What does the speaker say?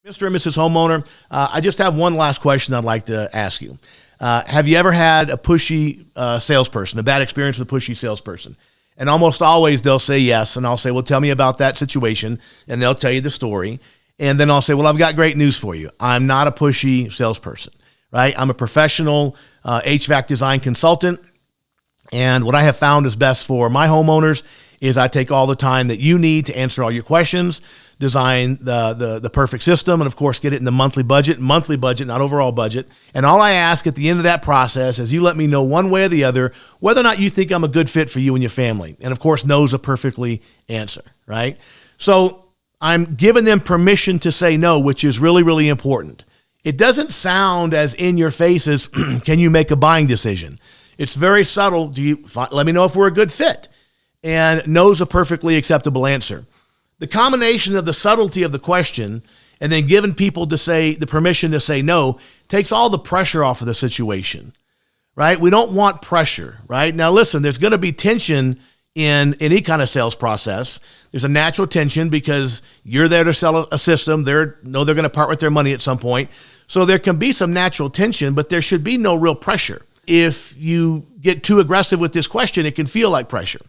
Mr. and Mrs. Homeowner, I just have one last question I'd like to ask you. Have you ever had a pushy salesperson, a bad experience with a pushy salesperson? And almost always they'll say yes, and I'll say, well, tell me about that situation, and they'll tell you the story. And then I'll say, well, I've got great news for you. I'm not a pushy salesperson, right? I'm a professional HVAC design consultant, and what I have found is best for my homeowners is I take all the time that you need to answer all your questions, design the perfect system, and of course get it in the monthly budget, not overall budget. And all I ask at the end of that process is you let me know one way or the other whether or not you think I'm a good fit for you and your family. And of course, no's a perfectly answer, right? So I'm giving them permission to say no, which is really, really important. It doesn't sound as in your face as, can you make a buying decision? It's very subtle. Let me know if we're a good fit? And no's a perfectly acceptable answer. The combination of the subtlety of the question and then giving people to say the permission to say no takes all the pressure off of the situation, right? We don't want pressure, right? Now, listen, there's going to be tension in any kind of sales process. There's a natural tension because you're there to sell a system. They're going to part with their money at some point. So there can be some natural tension, but there should be no real pressure. If you get too aggressive with this question, it can feel like pressure.